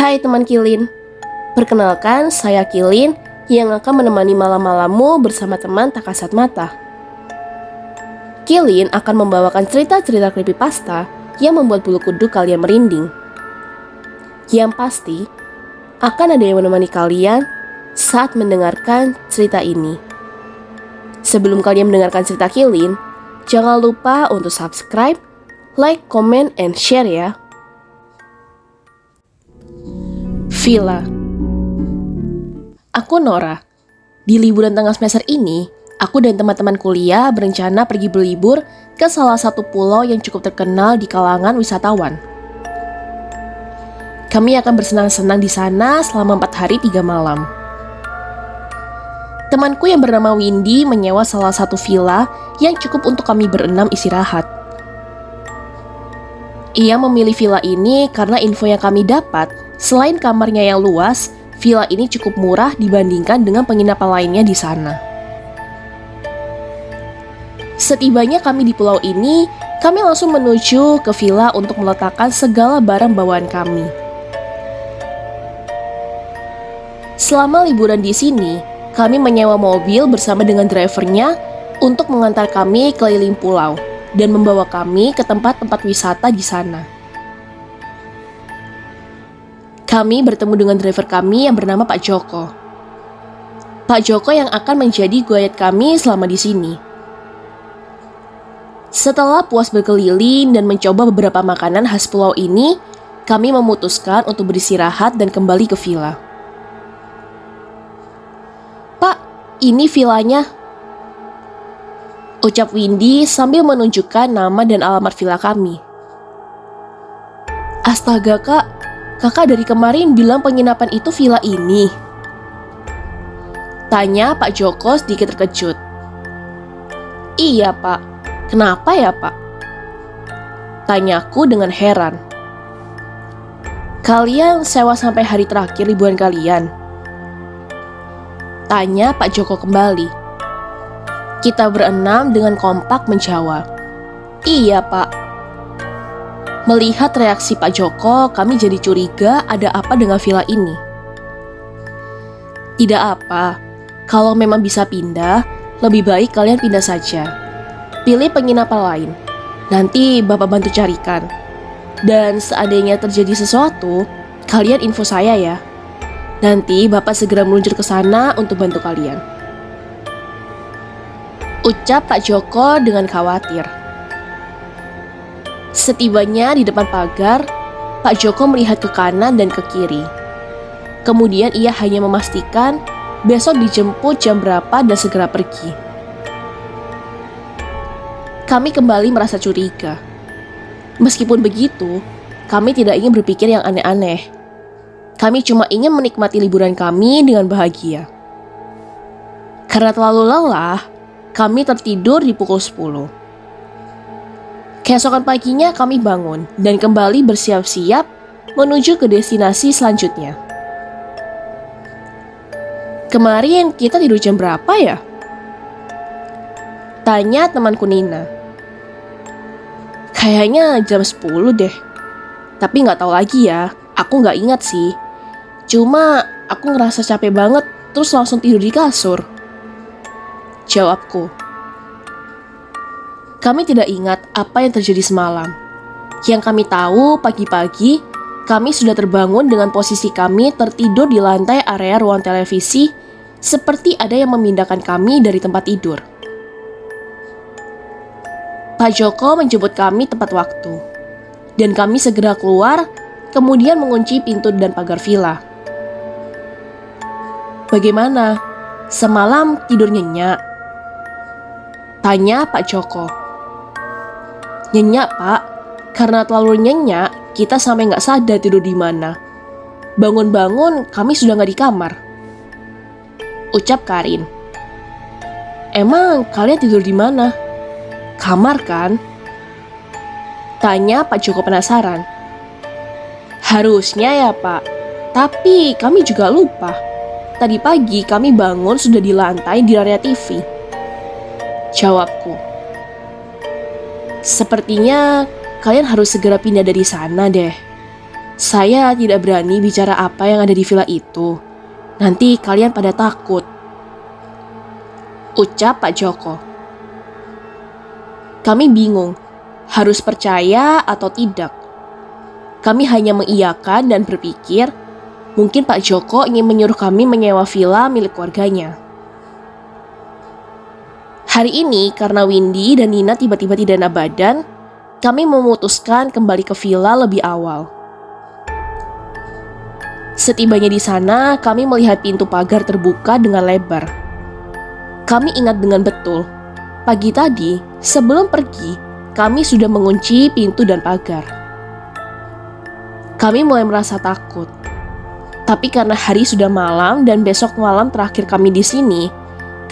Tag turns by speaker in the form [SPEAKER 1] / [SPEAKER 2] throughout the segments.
[SPEAKER 1] Hai teman Kilin, perkenalkan saya Kilin yang akan menemani malam-malammu bersama teman tak kasat mata. Kilin akan membawakan cerita-cerita creepypasta yang membuat bulu kuduk kalian merinding. Yang pasti, akan ada yang menemani kalian saat mendengarkan cerita ini. Sebelum kalian mendengarkan cerita Kilin, jangan lupa untuk subscribe, like, comment, and share ya. Villa. Aku Nora. Di liburan tengah semester ini, aku dan teman-teman kuliah berencana pergi berlibur ke salah satu pulau yang cukup terkenal di kalangan wisatawan. Kami akan bersenang-senang di sana selama 4 hari 3 malam. Temanku yang bernama Windy menyewa salah satu villa yang cukup untuk kami berenam istirahat. Ia memilih villa ini karena info yang kami dapat, selain kamarnya yang luas, villa ini cukup murah dibandingkan dengan penginapan lainnya di sana. Setibanya kami di pulau ini, kami langsung menuju ke villa untuk meletakkan segala barang bawaan kami. Selama liburan di sini, kami menyewa mobil bersama dengan drivernya untuk mengantar kami keliling pulau dan membawa kami ke tempat-tempat wisata di sana. Kami bertemu dengan driver kami yang bernama Pak Joko. Pak Joko yang akan menjadi guide kami selama di sini. Setelah puas berkeliling dan mencoba beberapa makanan khas pulau ini, kami memutuskan untuk beristirahat dan kembali ke villa. Pak, ini villanya, ucap Windy sambil menunjukkan nama dan alamat villa kami. Astaga kak, kakak dari kemarin bilang penginapan itu villa ini. Tanya Pak Joko sedikit terkejut. Iya pak, kenapa ya pak? Tanyaku dengan heran. Kalian sewa sampai hari terakhir liburan kalian? Tanya Pak Joko kembali. Kita berenam dengan kompak menjawab, iya pak. Melihat reaksi Pak Joko, kami jadi curiga ada apa dengan villa ini. Tidak apa, kalau memang bisa pindah, lebih baik kalian pindah saja. Pilih penginapan lain, nanti bapak bantu carikan. Dan seandainya terjadi sesuatu, kalian info saya ya. Nanti bapak segera meluncur ke sana untuk bantu kalian. Ucap Pak Joko dengan khawatir. Setibanya di depan pagar, Pak Joko melihat ke kanan dan ke kiri. Kemudian ia hanya memastikan besok dijemput jam berapa dan segera pergi. Kami kembali merasa curiga. Meskipun begitu, kami tidak ingin berpikir yang aneh-aneh. Kami cuma ingin menikmati liburan kami dengan bahagia. Karena terlalu lelah, kami tertidur di pukul 10. Keesokan paginya kami bangun dan kembali bersiap-siap menuju ke destinasi selanjutnya. Kemarin kita tidur jam berapa ya? Tanya temanku Nina. Kayaknya jam 10 deh. Tapi gak tahu lagi ya, aku gak ingat sih. Cuma aku ngerasa capek banget terus langsung tidur di kasur. Jawabku. Kami tidak ingat apa yang terjadi semalam. Yang kami tahu pagi-pagi, kami sudah terbangun dengan posisi kami tertidur di lantai area ruang televisi, seperti ada yang memindahkan kami dari tempat tidur. Pak Joko menjemput kami tepat waktu, dan kami segera keluar, kemudian mengunci pintu dan pagar villa. Bagaimana? Semalam tidur nyenyak? Tanya Pak Joko. Nyenyak pak, karena terlalu nyenyak kita sampai gak sadar tidur di mana. Bangun-bangun kami sudah gak di kamar. Ucap Karin. Emang kalian tidur di mana? Kamar kan? Tanya Pak Joko penasaran. Harusnya ya pak, tapi kami juga lupa. Tadi pagi kami bangun sudah di lantai di area TV. Jawabku. Sepertinya kalian harus segera pindah dari sana deh. Saya tidak berani bicara apa yang ada di villa itu. Nanti kalian pada takut, ucap Pak Joko. Kami bingung, harus percaya atau tidak. Kami hanya mengiyakan dan berpikir, mungkin Pak Joko ingin menyuruh kami menyewa villa milik keluarganya. Hari ini karena Windy dan Nina tiba-tiba tidak enak badan, kami memutuskan kembali ke villa lebih awal. Setibanya di sana, kami melihat pintu pagar terbuka dengan lebar. Kami ingat dengan betul, pagi tadi sebelum pergi, kami sudah mengunci pintu dan pagar. Kami mulai merasa takut. Tapi karena hari sudah malam dan besok malam terakhir kami di sini,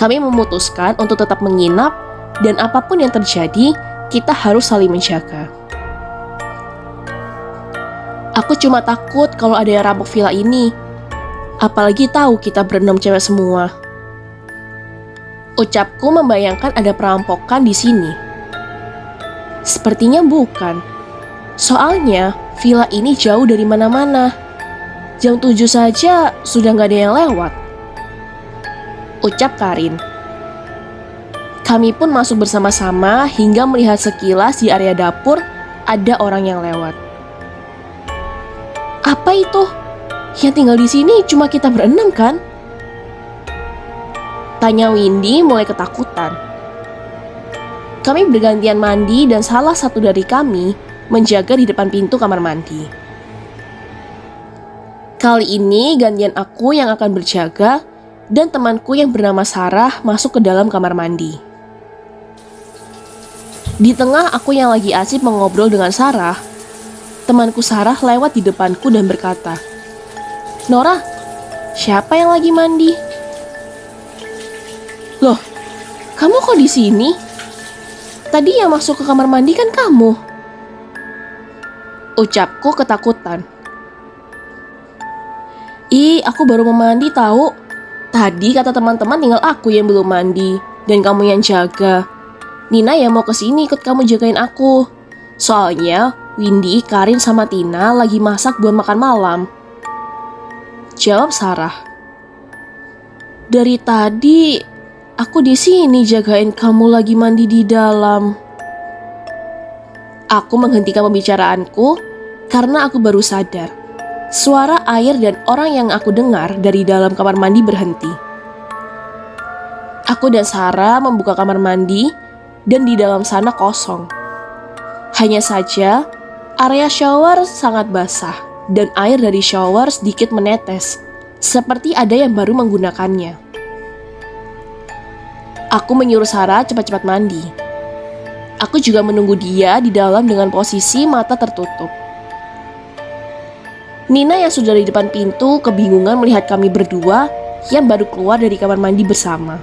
[SPEAKER 1] kami memutuskan untuk tetap menginap dan apapun yang terjadi, kita harus saling menjaga. Aku cuma takut kalau ada yang rampok villa ini. Apalagi tahu kita berenam cewek semua. Ucapku membayangkan ada perampokan di sini. Sepertinya bukan. Soalnya villa ini jauh dari mana-mana. Jam 7 saja sudah gak ada yang lewat, ucap Karin. Kami pun masuk bersama-sama hingga melihat sekilas di area dapur ada orang yang lewat. Apa itu? Yang tinggal di sini cuma kita berenam kan? Tanya Windy mulai ketakutan. Kami bergantian mandi dan salah satu dari kami menjaga di depan pintu kamar mandi. Kali ini gantian aku yang akan berjaga dan temanku yang bernama Sarah masuk ke dalam kamar mandi. Di tengah aku yang lagi asik mengobrol dengan Sarah, temanku Sarah lewat di depanku dan berkata, "Nora, siapa yang lagi mandi?" "Loh, kamu kok di sini? Tadi yang masuk ke kamar mandi kan kamu," ucapku ketakutan. "Ih, aku baru mau mandi tahu. Tadi kata teman-teman tinggal aku yang belum mandi dan kamu yang jaga. Nina yang mau kesini ikut kamu jagain aku. Soalnya Windy, Karin sama Tina lagi masak buat makan malam," jawab Sarah. "Dari tadi aku di sini jagain kamu lagi mandi di dalam." Aku menghentikan pembicaraanku karena aku baru sadar. Suara air dan orang yang aku dengar dari dalam kamar mandi berhenti. Aku dan Sarah membuka kamar mandi dan di dalam sana kosong. Hanya saja area shower sangat basah dan air dari shower sedikit menetes, seperti ada yang baru menggunakannya. Aku menyuruh Sarah cepat-cepat mandi. Aku juga menunggu dia di dalam dengan posisi mata tertutup. Nina yang sudah di depan pintu kebingungan melihat kami berdua yang baru keluar dari kamar mandi bersama.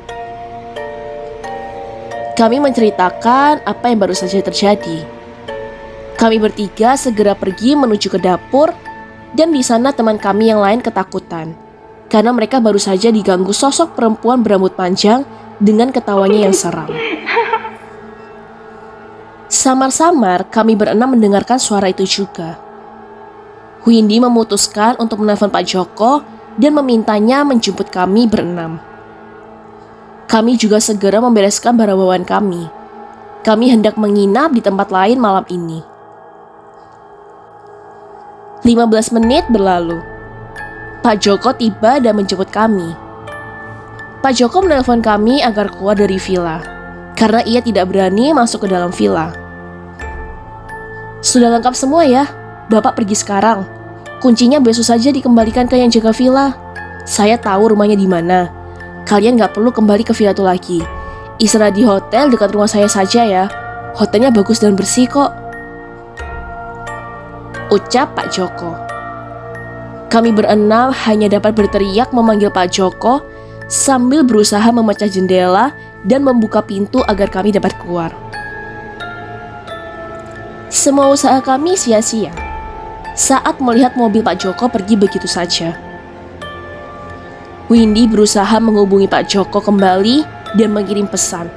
[SPEAKER 1] Kami menceritakan apa yang baru saja terjadi. Kami bertiga segera pergi menuju ke dapur dan di sana teman kami yang lain ketakutan karena mereka baru saja diganggu sosok perempuan berambut panjang dengan ketawanya yang seram. Samar-samar kami berenam mendengarkan suara itu juga. Windy memutuskan untuk menelpon Pak Joko dan memintanya menjemput kami berenam. Kami juga segera membereskan barang bawaan kami. Kami hendak menginap di tempat lain malam ini. 15 menit berlalu. Pak Joko tiba dan menjemput kami. Pak Joko menelpon kami agar keluar dari villa, karena ia tidak berani masuk ke dalam villa. "Sudah lengkap semua ya, Bapak pergi sekarang. Kuncinya besok saja dikembalikan ke yang jaga villa. Saya tahu rumahnya di mana. Kalian gak perlu kembali ke villa itu lagi. Istirahat di hotel dekat rumah saya saja ya. Hotelnya bagus dan bersih kok," ucap Pak Joko. Kami berenam hanya dapat berteriak memanggil Pak Joko sambil berusaha memecah jendela dan membuka pintu agar kami dapat keluar. Semua usaha kami sia-sia saat melihat mobil Pak Joko pergi begitu saja. Windy berusaha menghubungi Pak Joko kembali dan mengirim pesan.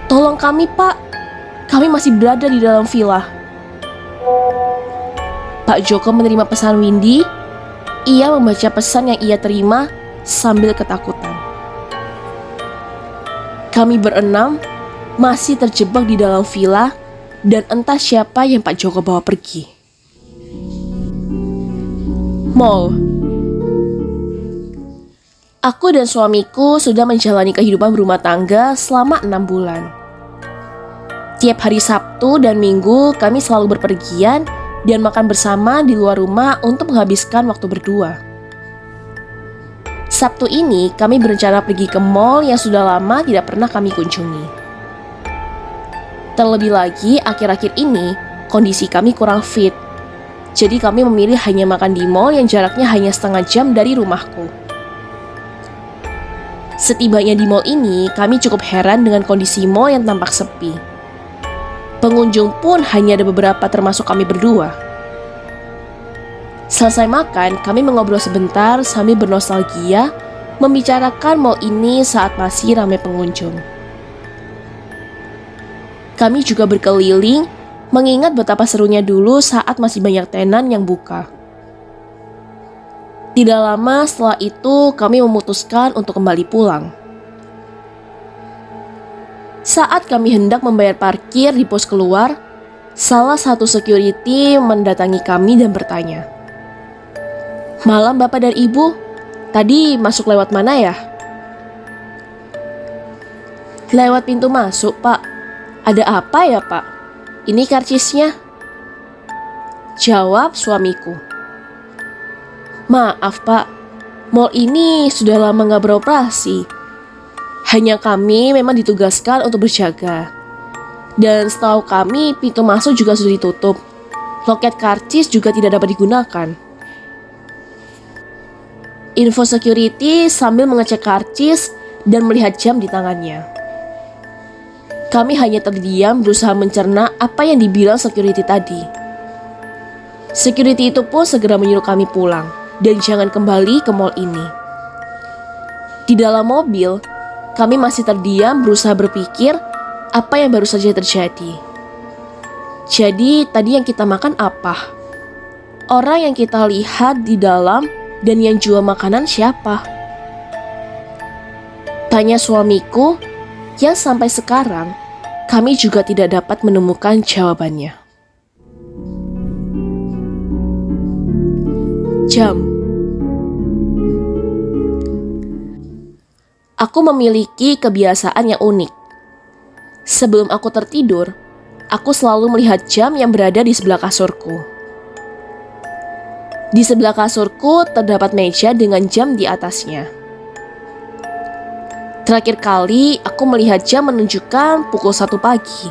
[SPEAKER 1] "Tolong kami Pak, kami masih berada di dalam villa." Pak Joko menerima pesan Windy. Ia membaca pesan yang ia terima sambil ketakutan. Kami berenam masih terjebak di dalam villa dan entah siapa yang Pak Joko bawa pergi. Mall. Aku dan suamiku sudah menjalani kehidupan berumah tangga selama 6 bulan. Tiap hari Sabtu dan Minggu kami selalu berpergian dan makan bersama di luar rumah untuk menghabiskan waktu berdua. Sabtu ini kami berencana pergi ke mall yang sudah lama tidak pernah kami kunjungi. Terlebih lagi akhir-akhir ini kondisi kami kurang fit. Jadi kami memilih hanya makan di mall yang jaraknya hanya setengah jam dari rumahku. Setibanya di mall ini, kami cukup heran dengan kondisi mall yang tampak sepi. Pengunjung pun hanya ada beberapa termasuk kami berdua. Selesai makan, kami mengobrol sebentar sambil bernostalgia membicarakan mall ini saat masih ramai pengunjung. Kami juga berkeliling mengingat betapa serunya dulu saat masih banyak tenan yang buka. Tidak lama setelah itu kami memutuskan untuk kembali pulang. Saat kami hendak membayar parkir di pos keluar, salah satu security mendatangi kami dan bertanya, "Malam Bapak dan Ibu, tadi masuk lewat mana ya?" "Lewat pintu masuk, Pak. Ada apa ya, Pak? Ini karcisnya," jawab suamiku. "Maaf, Pak. Mall ini sudah lama gak beroperasi. Hanya kami memang ditugaskan untuk berjaga. Dan setahu kami pintu masuk juga sudah ditutup. Loket karcis juga tidak dapat digunakan," info security sambil mengecek karcis dan melihat jam di tangannya. Kami hanya terdiam berusaha mencerna apa yang dibilang security tadi. Security itu pun segera menyuruh kami pulang dan jangan kembali ke mall ini. Di dalam mobil, kami masih terdiam berusaha berpikir apa yang baru saja terjadi. Jadi tadi yang kita makan apa? Orang yang kita lihat di dalam dan yang jual makanan siapa? Tanya suamiku yang sampai sekarang kami juga tidak dapat menemukan jawabannya. Jam. Aku memiliki kebiasaan yang unik. Sebelum aku tertidur, aku selalu melihat jam yang berada di sebelah kasurku. Di sebelah kasurku terdapat meja dengan jam di atasnya. Terakhir kali aku melihat jam menunjukkan pukul 1 pagi.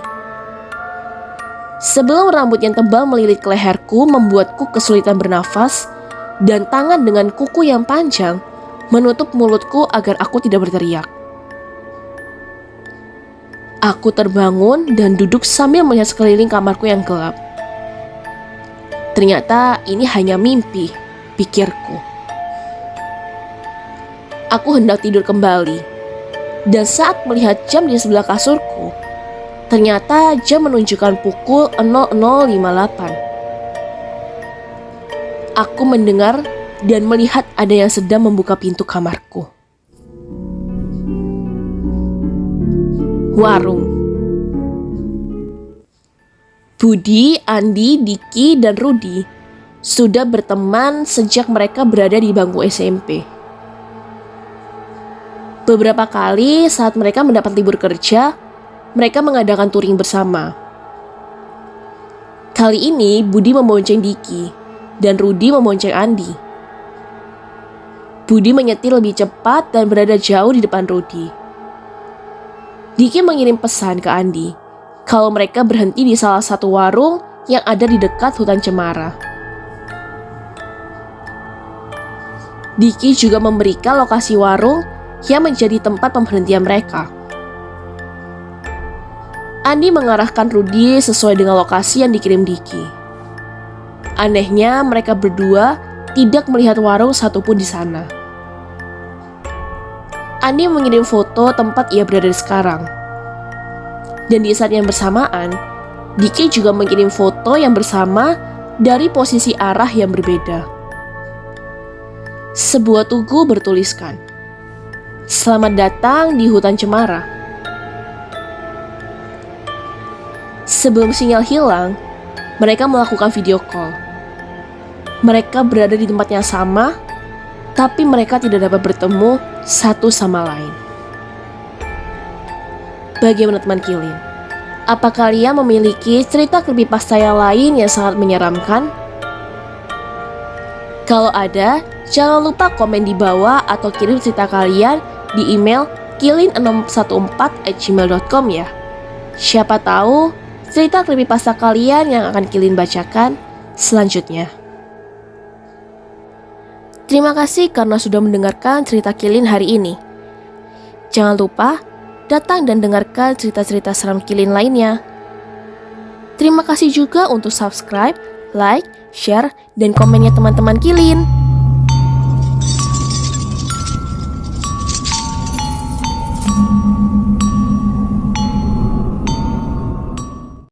[SPEAKER 1] Sebelum rambut yang tebal melilit ke leherku membuatku kesulitan bernafas dan tangan dengan kuku yang panjang menutup mulutku agar aku tidak berteriak. Aku terbangun dan duduk sambil melihat sekeliling kamarku yang gelap. Ternyata ini hanya mimpi, pikirku. Aku hendak tidur kembali, dan saat melihat jam di sebelah kasurku, ternyata jam menunjukkan pukul 00.58. Aku mendengar dan melihat ada yang sedang membuka pintu kamarku. Warung. Budi, Andi, Diki, dan Rudi sudah berteman sejak mereka berada di bangku SMP. Beberapa kali saat mereka mendapat libur kerja, mereka mengadakan touring bersama. Kali ini Budi membonceng Diki dan Rudi membonceng Andi. Budi menyetir lebih cepat dan berada jauh di depan Rudi. Diki mengirim pesan ke Andi kalau mereka berhenti di salah satu warung yang ada di dekat hutan cemara. Diki juga memberikan lokasi warung yang menjadi tempat pemberhentian mereka. Andi mengarahkan Rudi sesuai dengan lokasi yang dikirim Diki. Anehnya mereka berdua tidak melihat warung satupun di sana. Andi mengirim foto tempat ia berada sekarang. Dan di saat yang bersamaan, Diki juga mengirim foto yang bersama dari posisi arah yang berbeda. Sebuah tugu bertuliskan, "Selamat datang di hutan cemara." Sebelum sinyal hilang, mereka melakukan video call. Mereka berada di tempat yang sama, tapi mereka tidak dapat bertemu satu sama lain. Bagaimana teman Kilin? Apa kalian memiliki cerita creepypasta yang lain yang sangat menyeramkan? Kalau ada, jangan lupa komen di bawah atau kirim cerita kalian di email kilin614@gmail.com ya. Siapa tahu cerita creepypasta kalian yang akan Kilin bacakan selanjutnya. Terima kasih karena sudah mendengarkan cerita Kilin hari ini. Jangan lupa datang dan dengarkan cerita-cerita seram Kilin lainnya. Terima kasih juga untuk subscribe, like, share, dan komennya teman-teman Kilin.